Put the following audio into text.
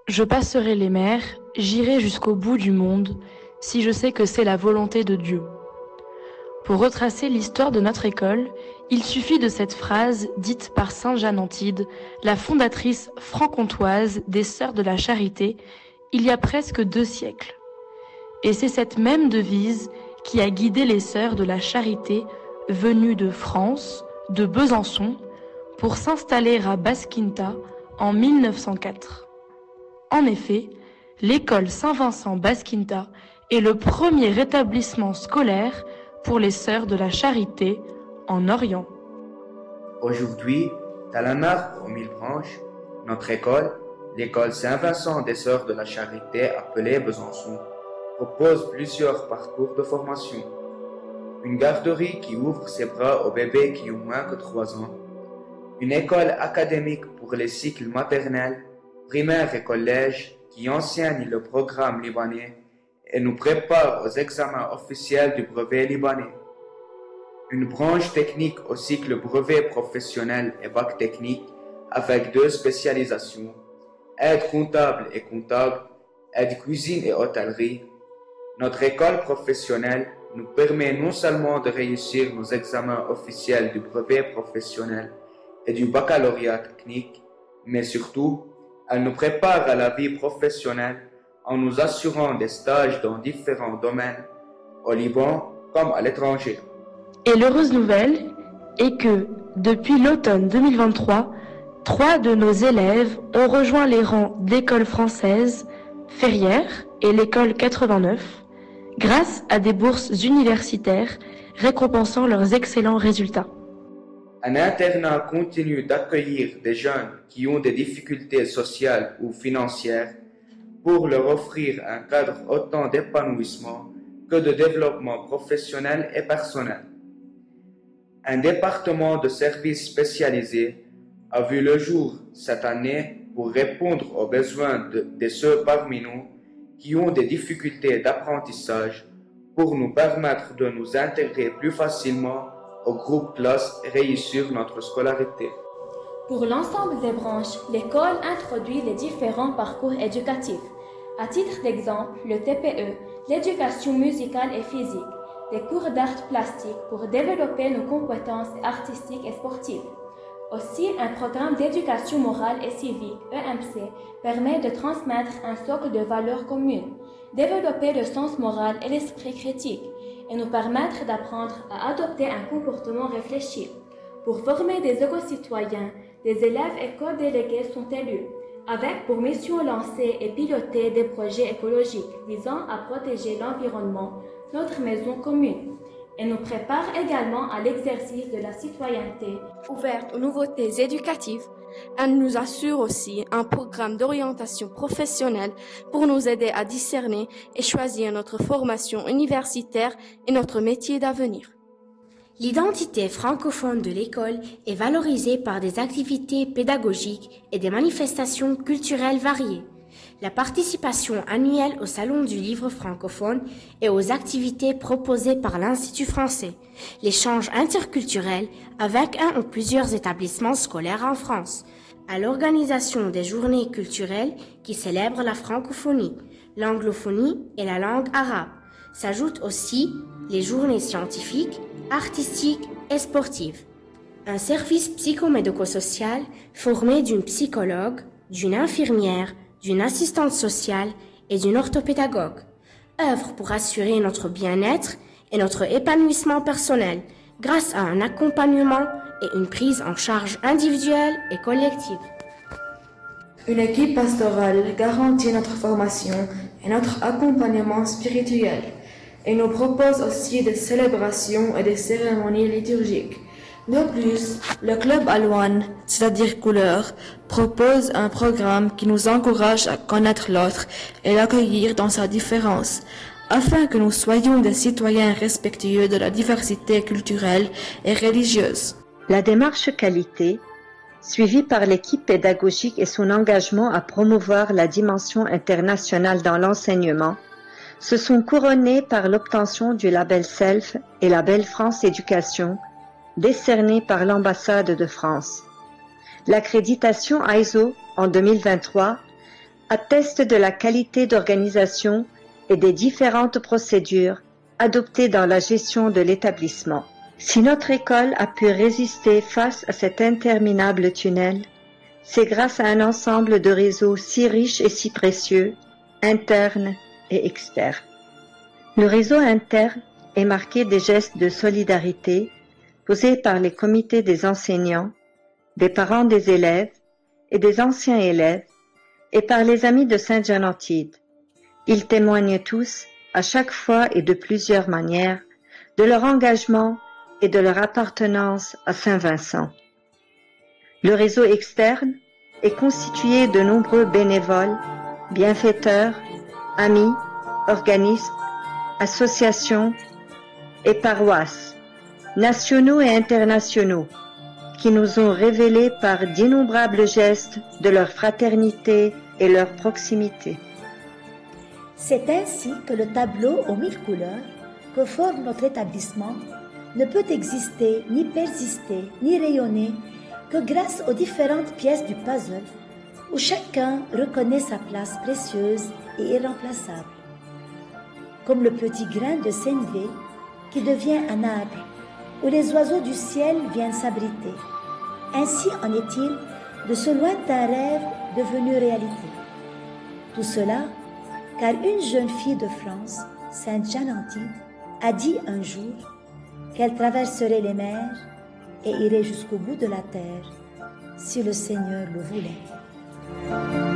Je passerai les mers, j'irai jusqu'au bout du monde, si je sais que c'est la volonté de Dieu. Pour retracer l'histoire de notre école, il suffit de cette phrase dite par Sainte Jeanne Antide, la fondatrice franc-comtoise des Sœurs de la Charité, il y a presque 2 siècles. Et c'est cette même devise qui a guidé les Sœurs de la Charité venues de France, de Besançon, pour s'installer à Basquinta en 1904. En effet, l'école Saint-Vincent-Basquinta est le premier établissement scolaire pour les Sœurs de la Charité en Orient. Aujourd'hui, dans un arbre aux 1000 branches, notre école, l'école Saint-Vincent des Sœurs de la Charité appelée Besançon, propose plusieurs parcours de formation. Une garderie qui ouvre ses bras aux bébés qui ont moins que 3 ans, une école académique pour les cycles maternels, primaires et collèges qui enseigne le programme libanais et nous prépare aux examens officiels du brevet libanais. Une branche technique au cycle brevet professionnel et bac technique avec 2 spécialisations, aide comptable et comptable, aide cuisine et hôtellerie. Notre école professionnelle nous permet non seulement de réussir nos examens officiels du brevet professionnel et du baccalauréat technique, mais surtout, elle nous prépare à la vie professionnelle en nous assurant des stages dans différents domaines, au Liban comme à l'étranger. Et l'heureuse nouvelle est que, depuis l'automne 2023, 3 de nos élèves ont rejoint les rangs d'école française, Ferrières et l'école 89, grâce à des bourses universitaires récompensant leurs excellents résultats. Un internat continue d'accueillir des jeunes qui ont des difficultés sociales ou financières pour leur offrir un cadre autant d'épanouissement que de développement professionnel et personnel. Un département de services spécialisés a vu le jour cette année pour répondre aux besoins de ceux parmi nous qui ont des difficultés d'apprentissage pour nous permettre de nous intégrer plus facilement au groupe classe et réussir notre scolarité. Pour l'ensemble des branches, l'école introduit les différents parcours éducatifs. À titre d'exemple, le TPE, l'éducation musicale et physique, des cours d'art plastique pour développer nos compétences artistiques et sportives. Aussi, un programme d'éducation morale et civique, EMC, permet de transmettre un socle de valeurs communes, développer le sens moral et l'esprit critique, et nous permettre d'apprendre à adopter un comportement réfléchi. Pour former des éco-citoyens, des élèves et co-délégués sont élus, avec pour mission lancer et piloter des projets écologiques visant à protéger l'environnement, notre maison commune, et nous prépare également à l'exercice de la citoyenneté. Ouverte aux nouveautés éducatives, elle nous assure aussi un programme d'orientation professionnelle pour nous aider à discerner et choisir notre formation universitaire et notre métier d'avenir. L'identité francophone de l'école est valorisée par des activités pédagogiques et des manifestations culturelles variées. La participation annuelle au Salon du Livre francophone et aux activités proposées par l'Institut français, l'échange interculturel avec un ou plusieurs établissements scolaires en France, à l'organisation des journées culturelles qui célèbrent la francophonie, l'anglophonie et la langue arabe. S'ajoutent aussi les journées scientifiques, artistiques et sportives. Un service psychomédico-social formé d'une psychologue, d'une infirmière, d'une assistante sociale et d'une orthopédagogue, œuvre pour assurer notre bien-être et notre épanouissement personnel grâce à un accompagnement et une prise en charge individuelle et collective. Une équipe pastorale garantit notre formation et notre accompagnement spirituel et nous propose aussi des célébrations et des cérémonies liturgiques. De plus, le club Alouane, c'est-à-dire couleur, propose un programme qui nous encourage à connaître l'autre et l'accueillir dans sa différence, afin que nous soyons des citoyens respectueux de la diversité culturelle et religieuse. La démarche qualité, suivie par l'équipe pédagogique et son engagement à promouvoir la dimension internationale dans l'enseignement, se sont couronnés par l'obtention du label SELF et label France Éducation, décerné par l'ambassade de France. L'accréditation ISO en 2023 atteste de la qualité d'organisation et des différentes procédures adoptées dans la gestion de l'établissement. Si notre école a pu résister face à cet interminable tunnel, c'est grâce à un ensemble de réseaux si riches et si précieux, internes et externes. Le réseau interne est marqué des gestes de solidarité posés par les comités des enseignants, des parents des élèves et des anciens élèves et par les amis de Sainte-Jeanne-Antide. Ils témoignent tous, à chaque fois et de plusieurs manières, de leur engagement et de leur appartenance à Saint-Vincent. Le réseau externe est constitué de nombreux bénévoles, bienfaiteurs, amis, organismes, associations et paroisses, nationaux et internationaux, qui nous ont révélé par d'innombrables gestes de leur fraternité et leur proximité. C'est ainsi que le tableau aux 1000 couleurs que forme notre établissement ne peut exister, ni persister, ni rayonner que grâce aux différentes pièces du puzzle où chacun reconnaît sa place précieuse et irremplaçable. Comme le petit grain de sénévé qui devient un arbre où les oiseaux du ciel viennent s'abriter. Ainsi en est-il de ce lointain rêve devenu réalité. Tout cela car une jeune fille de France, Sainte-Jeanne-Antide, a dit un jour qu'elle traverserait les mers et irait jusqu'au bout de la terre si le Seigneur le voulait.